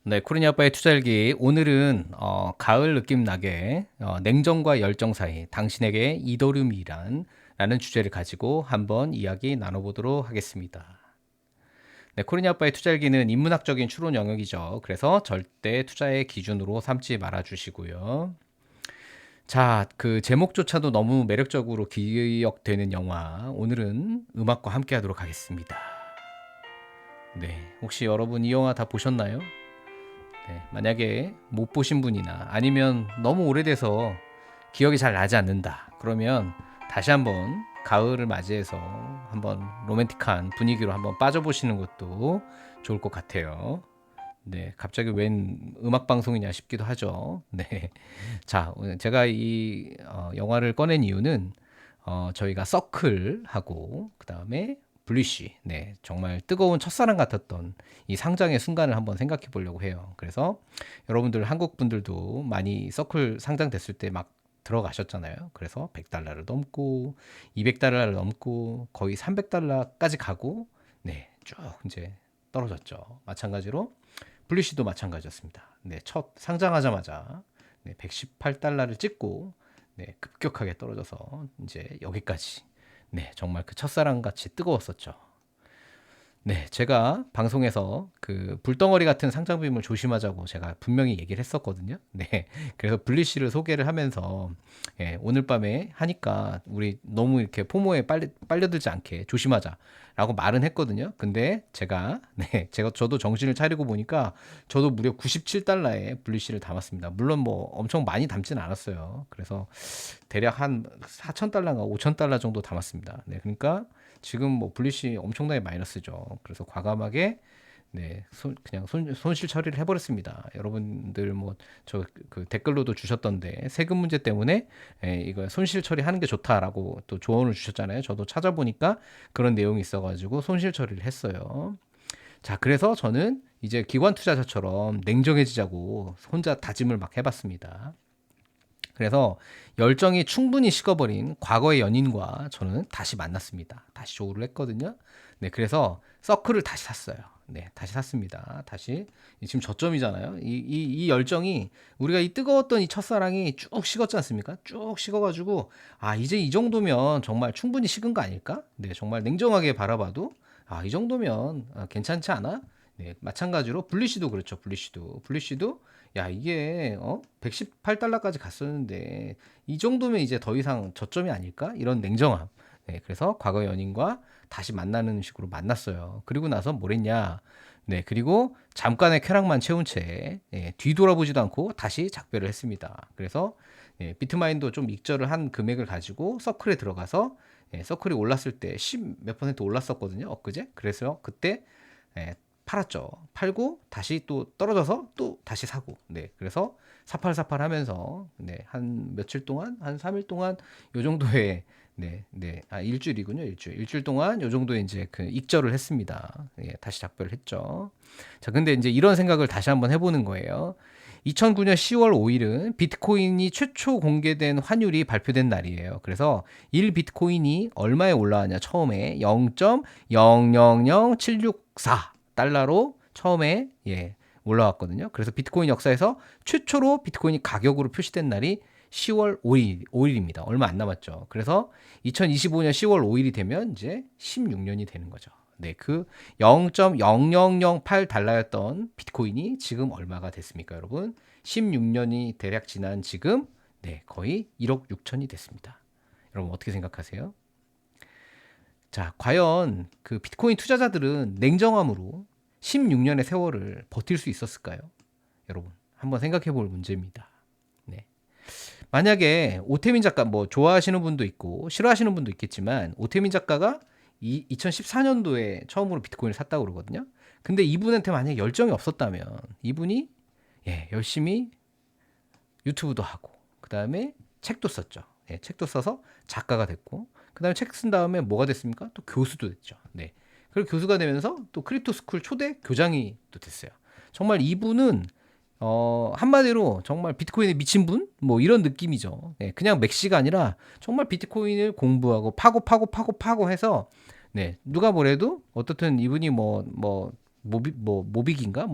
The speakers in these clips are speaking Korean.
네, 코리니 아빠의 투자일기. 오늘은 가을 느낌 나게 냉정과 열정 사이 당신에게 이더리움이란 라는 주제를 가지고 한번 이야기 나눠보도록 하겠습니다. 네, 코리니 아빠의 투자일기는 인문학적인 추론 영역이죠. 그래서 절대 투자의 기준으로 삼지 말아 주시고요. 자, 그 제목조차도 너무 매력적으로 기억되는 영화. 오늘은 음악과 함께 하도록 하겠습니다. 네, 혹시 여러분 이 영화 다 보셨나요? 네, 만약에 못 보신 분이나 아니면 너무 오래돼서 기억이 잘 나지 않는다. 그러면 다시 한번 가을을 맞이해서 한번 로맨틱한 분위기로 한번 빠져보시는 것도 좋을 것 같아요. 네, 갑자기 웬 음악 방송이냐 싶기도 하죠. 네, 자, 오늘 제가 이 영화를 꺼낸 이유는 저희가 서클하고 그 다음에 블리쉬, 네, 정말 뜨거운 첫사랑 같았던 이 상장의 순간을 한번 생각해 보려고 해요. 그래서 여러분들 한국 분들도 많이 서클 상장됐을 때 막 들어가셨잖아요. 그래서 100달러를 넘고 200달러를 넘고 거의 300달러까지 가고 네, 쭉 이제 떨어졌죠. 마찬가지로 블리쉬도 마찬가지였습니다. 네, 첫 상장하자마자 네, 118달러를 찍고 네, 급격하게 떨어져서 이제 여기까지. 네, 정말 그 첫사랑 같이 뜨거웠었죠. 네, 제가 방송에서 그 불덩어리 같은 상장빔을 조심하자고 제가 분명히 얘기를 했었거든요. 네, 그래서 블리쉬를 소개를 하면서 예, 오늘 밤에 하니까 우리 너무 이렇게 포모에 빨려들지 않게 조심하자라고 말은 했거든요. 근데 제가 네, 저도 정신을 차리고 보니까 저도 무려 97달러에 블리쉬를 담았습니다. 물론 뭐 엄청 많이 담지는 않았어요. 그래서 대략 한 4,000달러인가 5,000달러 정도 담았습니다. 네, 그러니까 지금 뭐 블리시 엄청나게 마이너스죠. 그래서 과감하게 네, 그냥 손실 처리를 해버렸습니다. 여러분들 뭐 저 그 댓글로도 주셨던데 세금 문제 때문에 이거 손실 처리하는 게 좋다라고 또 조언을 주셨잖아요. 저도 찾아보니까 그런 내용이 있어가지고 손실 처리를 했어요. 자, 그래서 저는 이제 기관 투자자처럼 냉정해지자고 혼자 다짐을 막 해봤습니다. 그래서 열정이 충분히 식어버린 과거의 연인과 저는 다시 만났습니다. 다시 조우를 했거든요. 네, 그래서 서클을 다시 샀어요. 네, 다시 샀습니다. 다시. 지금 저점이잖아요. 이 열정이 우리가 이 뜨거웠던 이 첫사랑이 쭉 식었지 않습니까? 쭉 식어가지고, 아, 이제 이 정도면 정말 충분히 식은 거 아닐까? 네, 정말 냉정하게 바라봐도, 아, 이 정도면 괜찮지 않아? 네, 마찬가지로 블리쉬도 그렇죠. 블리쉬도 야, 이게 118달러까지 갔었는데 이 정도면 이제 더 이상 저점이 아닐까? 이런 냉정함. 네, 그래서 과거 연인과 다시 만나는 식으로 만났어요. 그리고 나서 뭘 했냐? 네, 그리고 잠깐의 쾌락만 채운 채 뒤돌아보지도 않고 다시 작별을 했습니다. 그래서 비트마인도 좀 익절을 한 금액을 가지고 서클에 들어가서 서클이 올랐을 때 10 몇 퍼센트 올랐었거든요. 엊그제. 그래서 그때 예, 팔았죠. 팔고 다시 또 떨어져서 또 다시 사고. 네. 그래서 사팔사팔 하면서 네. 한 며칠 동안 한 3일 동안 요 정도의 네, 네. 아, 일주일이군요. 일주일 동안 요 정도의 이제 그 익절을 했습니다. 예, 다시 작별을 했죠. 자, 근데 이제 이런 생각을 다시 한번 해보는 거예요. 2009년 10월 5일은 비트코인이 최초 공개된 환율이 발표된 날이에요. 그래서 1 비트코인이 얼마에 올라왔냐? 처음에 0.000764 달러로 처음에 올라왔거든요. 그래서 비트코인 역사에서 최초로 비트코인이 가격으로 표시된 날이 10월 5일입니다. 얼마 안 남았죠. 그래서 2025년 10월 5일이 되면 이제 16년이 되는 거죠. 네, 그 0.0008 달러였던 비트코인이 지금 얼마가 됐습니까, 여러분? 16년이 대략 지난 지금 네, 거의 1억 6천이 됐습니다. 여러분 어떻게 생각하세요? 자, 과연 그 비트코인 투자자들은 냉정함으로 16년의 세월을 버틸 수 있었을까요? 여러분, 한번 생각해 볼 문제입니다. 네. 만약에 오태민 작가 뭐 좋아하시는 분도 있고 싫어하시는 분도 있겠지만 오태민 작가가 2014년도에 처음으로 비트코인을 샀다고 그러거든요. 근데 이분한테 만약에 열정이 없었다면 이분이 열심히 유튜브도 하고 그다음에 책도 썼죠. 책도 써서 작가가 됐고 그다음에 책 쓴 다음에 뭐가 됐습니까? 또 교수도 됐죠. 네. 그리고 교수가 되면서 또 크립토 스쿨 초대 교장이 또 됐어요. 정말 이분은 한마디로 정말 비트코인에 미친 분? 뭐 이런 느낌이죠. 네, 그냥 맥시가 아니라 정말 비트코인을 공부하고 파고 해서 네, 누가 뭐래도 어떻든 이분이 뭐 모빅인가?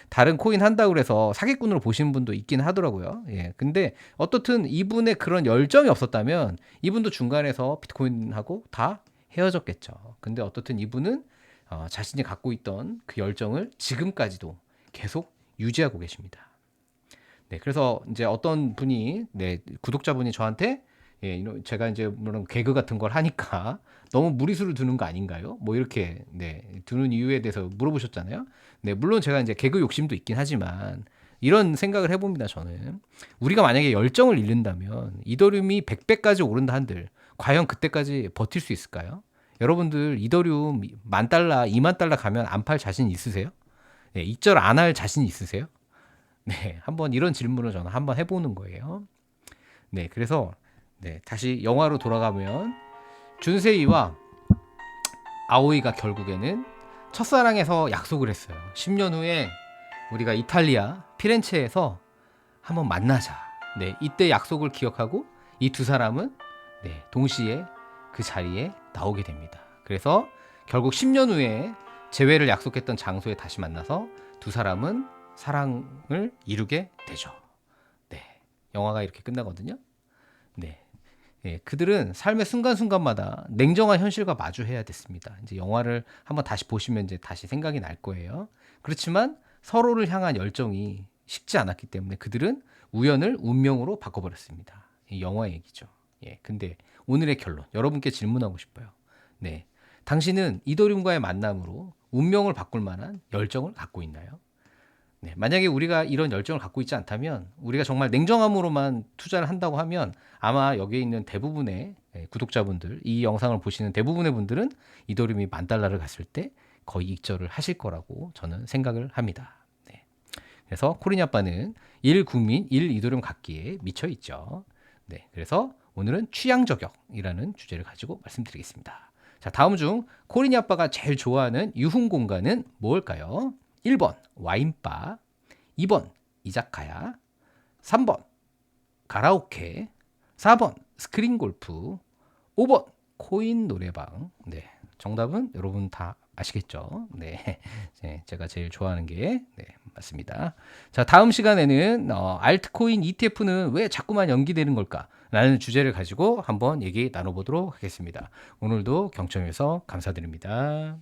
다른 코인 한다고 그래서 사기꾼으로 보시는 분도 있긴 하더라고요. 예. 근데 어떻든 이분의 그런 열정이 없었다면 이분도 중간에서 비트코인하고 다 헤어졌겠죠. 근데 어떻든 이분은 자신이 갖고 있던 그 열정을 지금까지도 계속 유지하고 계십니다. 네, 그래서 이제 어떤 분이, 네, 구독자분이 저한테, 예, 제가 이제 물론 개그 같은 걸 하니까 너무 무리수를 두는 거 아닌가요? 뭐 이렇게, 네, 두는 이유에 대해서 물어보셨잖아요. 네, 물론 제가 이제 개그 욕심도 있긴 하지만 이런 생각을 해봅니다, 저는. 우리가 만약에 열정을 잃는다면 이더리움이 100배까지 오른다 한들 과연 그때까지 버틸 수 있을까요? 여러분들 이더리움 10,000달러, 20,000달러 가면 안 팔 자신 있으세요? 네, 익절 안 할 자신 있으세요? 네, 한번 이런 질문을 저는 한번 해보는 거예요. 네, 그래서 네, 다시 영화로 돌아가면 준세이와 아오이가 결국에는 첫사랑에서 약속을 했어요. 10년 후에 우리가 이탈리아 피렌체에서 한번 만나자. 네, 이때 약속을 기억하고 이 두 사람은 네, 동시에 그 자리에 나오게 됩니다. 그래서 결국 10년 후에 재회를 약속했던 장소에 다시 만나서 두 사람은 사랑을 이루게 되죠. 네, 영화가 이렇게 끝나거든요. 네, 예, 그들은 삶의 순간순간마다 냉정한 현실과 마주해야 됐습니다. 이제 영화를 한번 다시 보시면 이제 다시 생각이 날 거예요. 그렇지만 서로를 향한 열정이 식지 않았기 때문에 그들은 우연을 운명으로 바꿔버렸습니다. 이 영화 얘기죠. 예, 근데 오늘의 결론, 여러분께 질문하고 싶어요. 네, 당신은 이도림과의 만남으로 운명을 바꿀 만한 열정을 갖고 있나요? 네, 만약에 우리가 이런 열정을 갖고 있지 않다면 우리가 정말 냉정함으로만 투자를 한다고 하면 아마 여기에 있는 대부분의 구독자분들, 이 영상을 보시는 대부분의 분들은 이더리움이 10,000달러를 갔을 때 거의 익절을 하실 거라고 저는 생각을 합니다. 네. 그래서 코리니 아빠는 1국민 1이더리움 갖기에 미쳐 있죠. 네, 그래서 오늘은 취향 저격이라는 주제를 가지고 말씀드리겠습니다. 자, 다음 중 코리니 아빠가 제일 좋아하는 유흥 공간은 뭘까요? 1번 와인바, 2번 이자카야, 3번 가라오케, 4번 스크린 골프, 5번 코인 노래방. 네, 정답은 여러분 다 아시겠죠? 네, 네, 제가 제일 좋아하는 게 네, 맞습니다. 자, 다음 시간에는 알트코인 ETF는 왜 자꾸만 연기되는 걸까? 라는 주제를 가지고 한번 얘기 나눠보도록 하겠습니다. 오늘도 경청해서 감사드립니다.